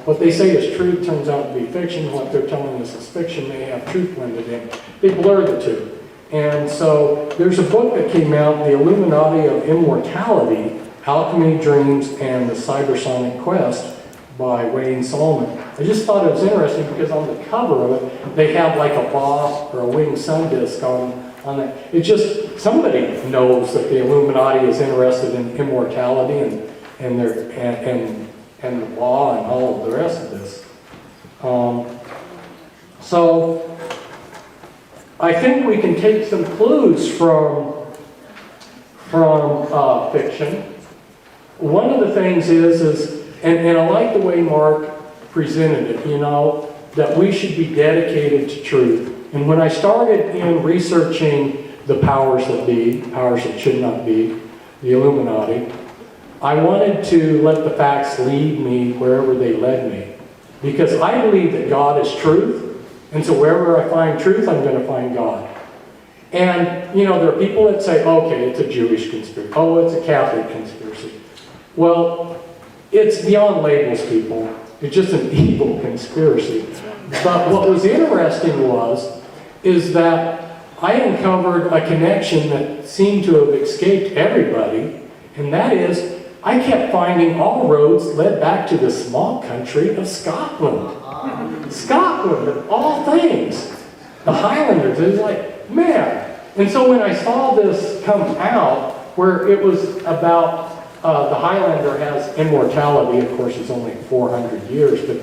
What they say is truth turns out to be fiction. What they're telling us is fiction. They have truth blended in. They blur the two. And so there's a book that came out, The Illuminati of Immortality, Alchemy, Dreams, and the Cybersonic Quest by Wayne Solomon. I just thought it was interesting because on the cover of it, they have like a boss or a winged sun disk on it. It just, somebody knows that the Illuminati is interested in immortality and the law and all of the rest of this. So I think we can take some clues from fiction. One of the things is and I like the way Mark presented it, that we should be dedicated to truth. And when I started in researching the powers that be, powers that should not be, the Illuminati, I wanted to let the facts lead me wherever they led me. Because I believe that God is truth, and so wherever I find truth, I'm going to find God. And, there are people that say, okay, it's a Jewish conspiracy. Oh, it's a Catholic conspiracy. Well, it's beyond labels, people. It's just an evil conspiracy. But what was interesting is that I uncovered a connection that seemed to have escaped everybody, and that is I kept finding all roads led back to the small country of Scotland. Scotland, of all things. The Highlanders, it was like, man. And so when I saw this come out, where it was about the Highlander has immortality, of course it's only 400 years, but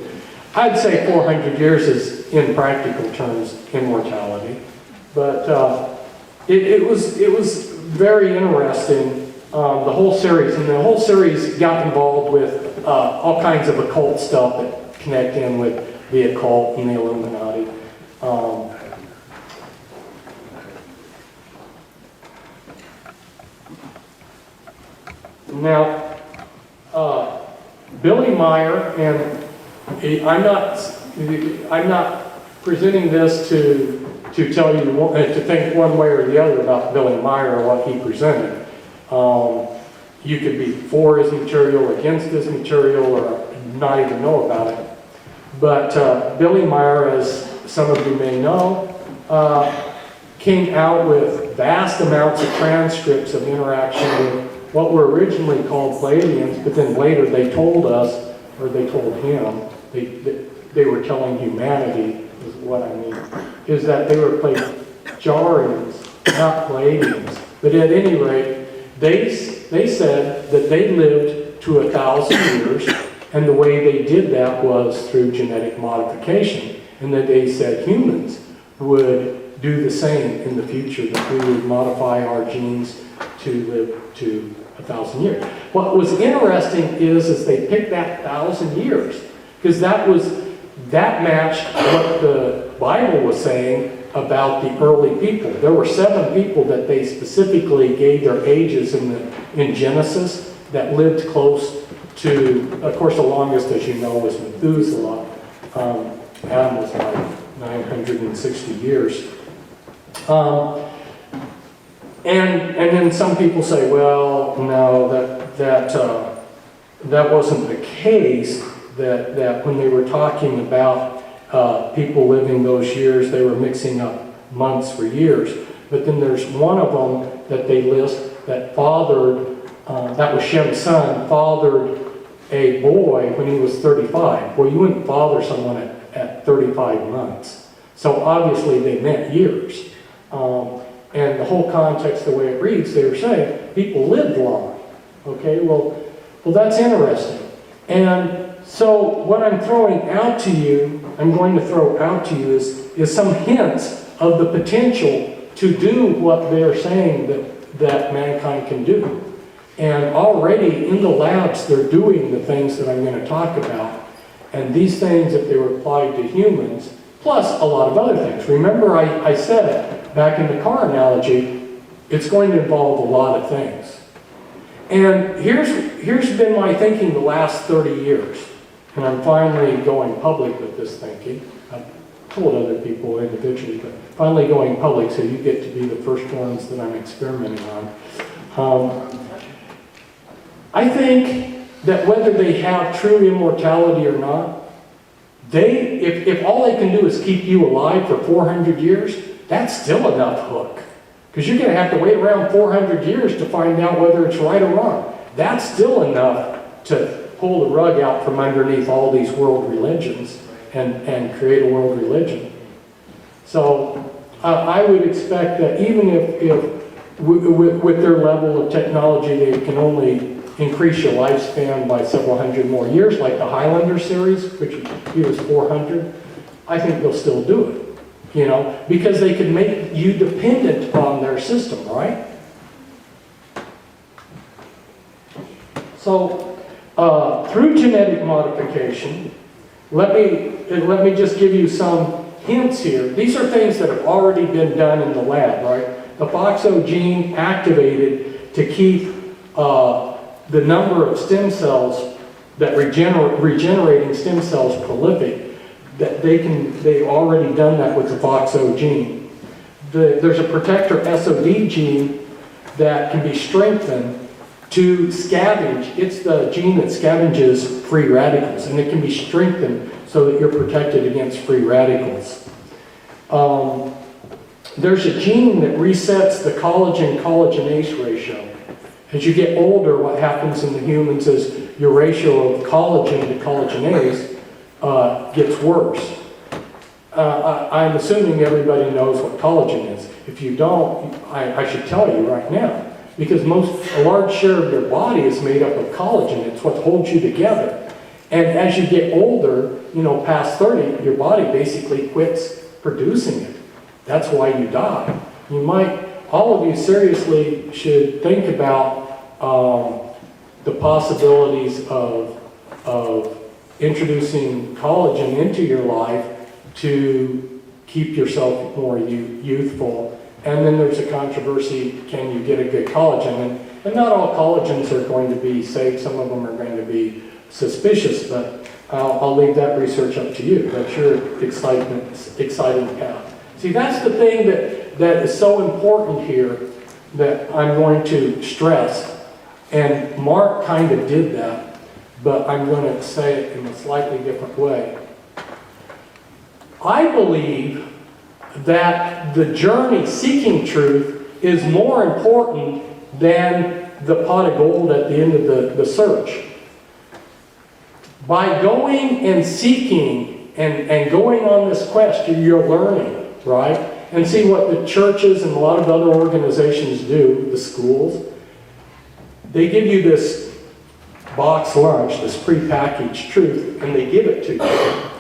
I'd say 400 years is, in practical terms, immortality. But it was very interesting, the whole series. And the whole series got involved with all kinds of occult stuff that connect in with the occult and the Illuminati. Now, Billy Meier, and I'm not presenting this to tell you to think one way or the other about Billy Meier or what he presented. You could be for his material, against his material, or not even know about it. But Billy Meier, as some of you may know, came out with vast amounts of transcripts of interaction with what were originally called Pleiadians, but then later they told us, or they told him, they were telling humanity, is what I mean, is that they were Plejarens, not Pleiadians. But at any rate, they said that they lived to 1,000 years, and the way they did that was through genetic modification, and that they said humans would do the same in the future, that we would modify our genes to live to 1,000 years. What was interesting is they picked that 1,000 years, because that matched what the Bible was saying about the early people. There were 7 people that they specifically gave their ages in Genesis that lived close to, of course the longest, as you know, was Methuselah. Adam was like 960 years. And then some people say, well, no, that wasn't the case, that when they were talking about people living those years, they were mixing up months for years. But then there's one of them that they list that fathered, that was Shem's son, fathered a boy when he was 35. Well, you wouldn't father someone at 35 months. So obviously they meant years. And the whole context, the way it reads, they were saying people lived long. Okay, well that's interesting. And so what I'm throwing out to you, I'm going to throw out to you is some hints of the potential to do what they're saying that mankind can do. And already in the labs, they're doing the things that I'm going to talk about. And these things, if they were applied to humans, plus a lot of other things. Remember I said, back in the car analogy, it's going to involve a lot of things. And here's been my thinking the last 30 years. And I'm finally going public with this thinking. I've told other people individually, but finally going public so you get to be the first ones that I'm experimenting on. I think that whether they have true immortality or not, if all they can do is keep you alive for 400 years, that's still enough hook. Because you're going to have to wait around 400 years to find out whether it's right or wrong. That's still enough to pull the rug out from underneath all these world religions and create a world religion. So I would expect that even if with their level of technology they can only increase your lifespan by several hundred more years, like the Highlander series, which he was 400, I think they'll still do it. You know, because they can make you dependent on their system, right? So, through genetic modification, let me just give you some hints here. These are things that have already been done in the lab, right? The FOXO gene activated to keep the number of stem cells, that regenerating stem cells prolific. That they've already done that with the FOXO gene. There's a protector SOD gene that can be strengthened to scavenge. It's the gene that scavenges free radicals, and it can be strengthened so that you're protected against free radicals. There's a gene that resets the collagen-collagenase ratio. As you get older, what happens in the humans is your ratio of collagen to collagenase gets worse. I'm assuming everybody knows what collagen is. If you don't, I should tell you right now, because a large share of your body is made up of collagen. It's what holds you together. And as you get older, past 30, your body basically quits producing it. That's why you die. All of you seriously should think about the possibilities of introducing collagen into your life to keep yourself more youthful. And then there's a controversy, can you get a good collagen? And not all collagens are going to be safe. Some of them are going to be suspicious, but I'll leave that research up to you. That's your exciting path. See, that's the thing that is so important here that I'm going to stress. And Mark kind of did that, but I'm going to say it in a slightly different way. I believe that the journey seeking truth is more important than the pot of gold at the end of the search. By going and seeking and going on this quest, you're learning, right? And see what the churches and a lot of other organizations do, the schools, they give you this box lunch, this prepackaged truth, and they give it to you.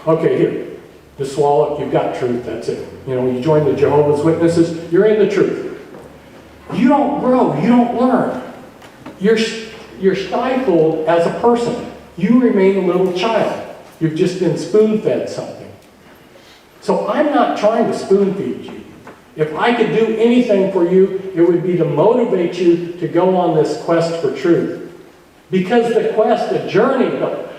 Okay, here. Just swallow it, you've got truth, that's it. You join the Jehovah's Witnesses, you're in the truth. You don't grow, you don't learn. You're stifled as a person. You remain a little child. You've just been spoon-fed something. So I'm not trying to spoon-feed you. If I could do anything for you, it would be to motivate you to go on this quest for truth. Because the quest, the journey,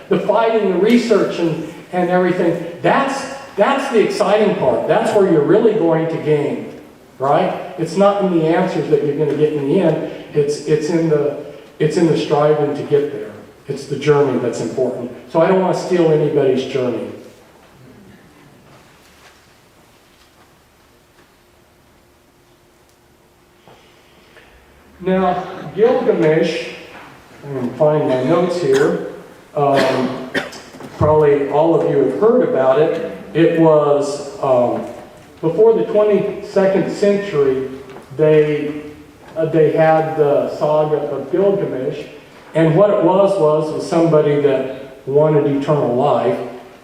the fighting, the research, and everything, that's the exciting part. That's where you're really going to gain, right? It's not in the answers that you're going to get in the end. It's in the striving to get there. It's the journey that's important. So I don't want to steal anybody's journey. Now, Gilgamesh, I'm going to find my notes here. Probably all of you have heard about it. It was before the 22nd century. They had the saga of Gilgamesh, and what it was somebody that wanted eternal life.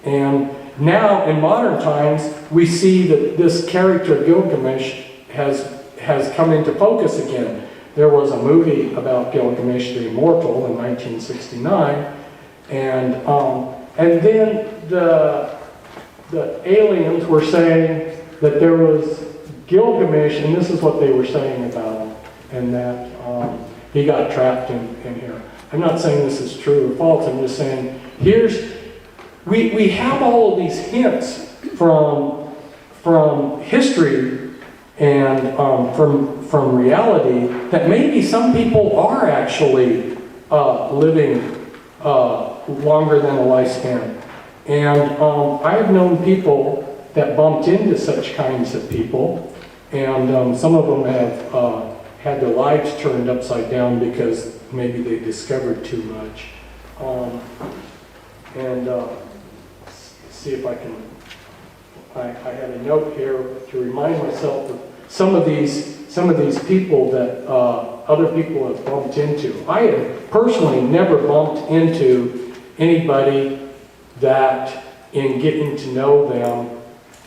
And now in modern times, we see that this character Gilgamesh has come into focus again. There was a movie about Gilgamesh the Immortal in 1969, and then the aliens were saying that there was Gilgamesh, and this is what they were saying about him, and that he got trapped in here. I'm not saying this is true or false, I'm just saying we have all of these hints from history and from reality that maybe some people are actually living longer than a lifespan. And I've known people that bumped into such kinds of people, and some of them have had their lives turned upside down because maybe they discovered too much. See if I can. I had a note here to remind myself of some of these people that other people have bumped into. I have personally never bumped into anybody that, in getting to know them,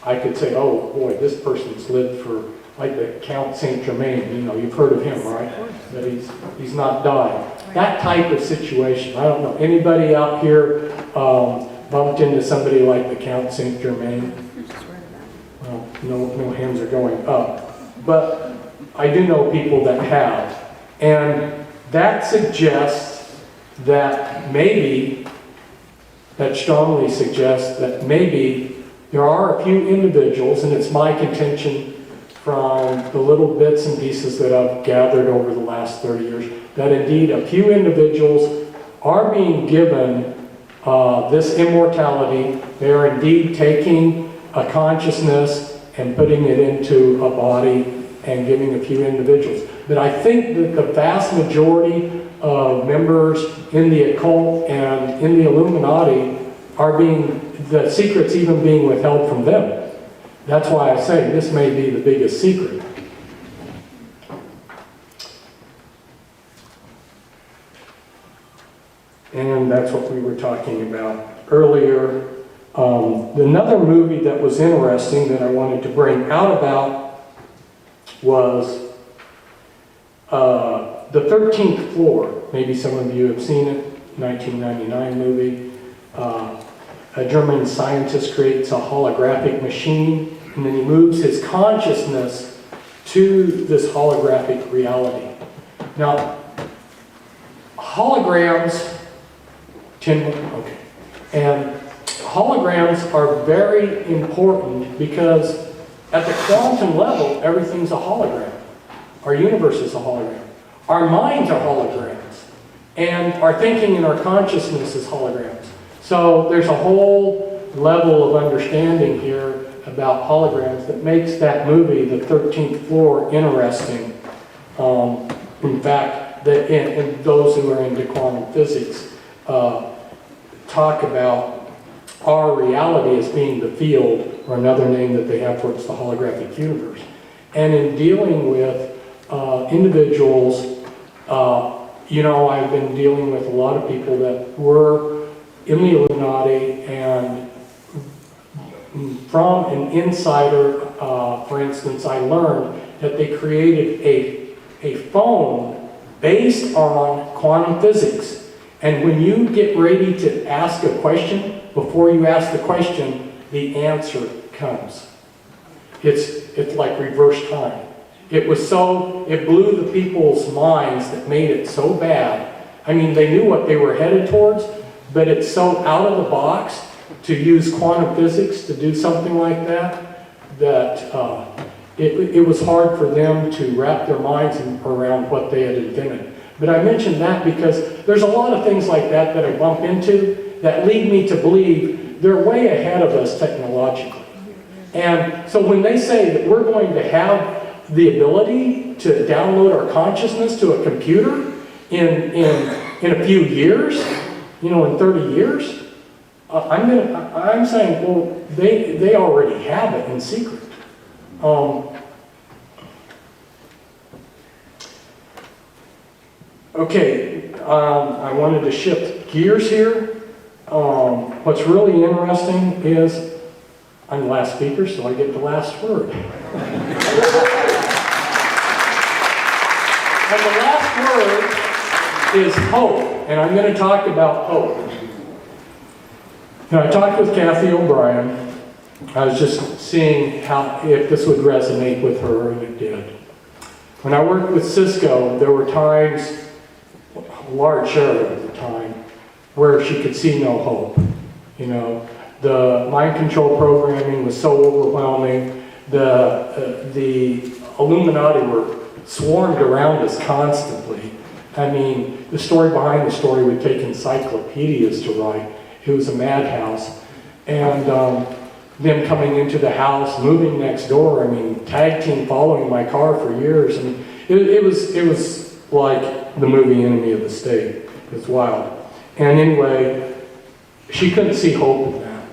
I could say, oh boy, this person's lived for, like the Count Saint Germain, you've heard of him, right? That he's not died. That type of situation. I don't know, anybody out here bumped into somebody like the Count Saint Germain? Well, no hands are going up. But I do know people that have. And that suggests that strongly suggests that maybe there are a few individuals, and it's my contention from the little bits and pieces that I've gathered over the last 30 years, that indeed a few individuals are being given this immortality. They are indeed taking a consciousness and putting it into a body and giving a few individuals. But I think that the vast majority of members in the occult and in the Illuminati the secret's even being withheld from them. That's why I say this may be the biggest secret. And that's what we were talking about earlier. Another movie that was interesting that I wanted to bring out about was The 13th Floor. Maybe some of you have seen it, 1999 movie. A German scientist creates a holographic machine, and then he moves his consciousness to this holographic reality. Now, holograms, okay, and holograms are very important because at the quantum level, everything's a hologram. Our universe is a hologram. Our minds are holograms, and our thinking and our consciousness is holograms. So there's a whole level of understanding here about holograms that makes that movie, The 13th Floor, interesting. In fact, and those who are into quantum physics talk about our reality as being the field, or another name that they have for it's the holographic universe. And in dealing with individuals, I've been dealing with a lot of people that were in the Illuminati, and from an insider, for instance, I learned that they created a phone based on quantum physics. And when you get ready to ask a question, before you ask the question, the answer comes. It's like reverse time. It blew the people's minds that made it so bad. I mean, they knew what they were headed towards, but it's so out of the box to use quantum physics to do something like that, it was hard for them to wrap their minds around what they had invented. But I mention that because there's a lot of things like that I bump into that lead me to believe they're way ahead of us technologically. And so when they say that we're going to have the ability to download our consciousness to a computer in a few years, in 30 years, I'm saying, well, they already have it in secret. Okay, I wanted to shift gears here. What's really interesting is I'm the last speaker, so I get the last word. And the last word is hope, and I'm going to talk about hope. Now, I talked with Kathy O'Brien. I was just seeing if this would resonate with her, and it did. When I worked with Cisco, there were times, a large share of the time, where she could see no hope. The mind control programming was so overwhelming. The Illuminati were swarmed around us constantly. I mean, the story behind the story would take encyclopedias to write. It was a madhouse. And them coming into the house, moving next door, tag team following my car for years. It was like the movie Enemy of the State. It's wild. And anyway, she couldn't see hope in that.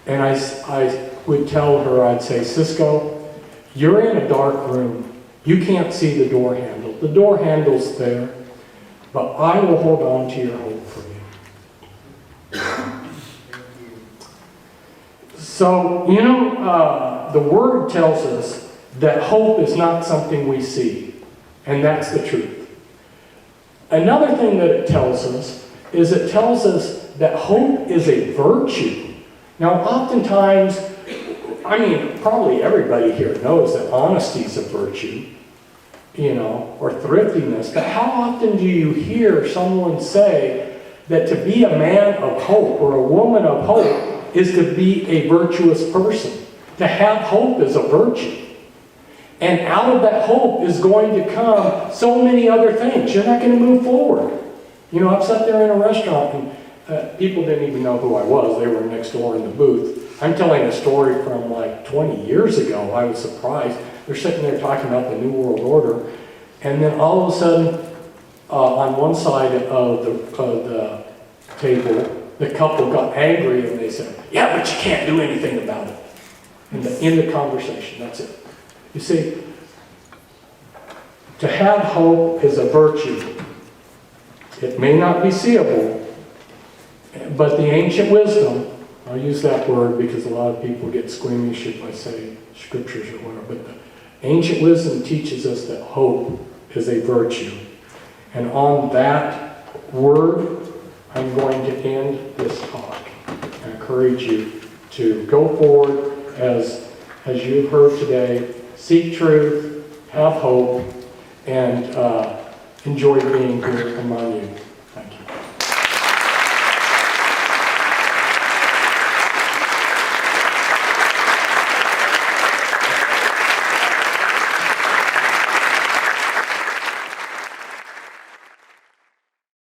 And I would tell her, I'd say, Cisco, you're in a dark room. You can't see the door handle. The door handle's there, but I will hold on to your hope for you. So, the Word tells us that hope is not something we see, and that's the truth. Another thing that it tells us is it tells us that hope is a virtue. Now, oftentimes, probably everybody here knows that honesty is a virtue, or thriftiness, but how often do you hear someone say that to be a man of hope or a woman of hope is to be a virtuous person? To have hope is a virtue. And out of that hope is going to come so many other things. You're not going to move forward. I've sat there in a restaurant and people didn't even know who I was. They were next door in the booth. I'm telling a story from like 20 years ago. I was surprised. They're sitting there talking about the New World Order. And then all of a sudden, on one side of the table, the couple got angry and they said, yeah, but you can't do anything about it. In the conversation, that's it. You see, to have hope is a virtue. It may not be seeable, but the ancient wisdom, I'll use that word because a lot of people get squeamish if I say scriptures or whatever, but the ancient wisdom teaches us that hope is a virtue. And on that word, I'm going to end this talk. I encourage you to go forward as you've heard today, seek truth, have hope, and enjoy being here among you.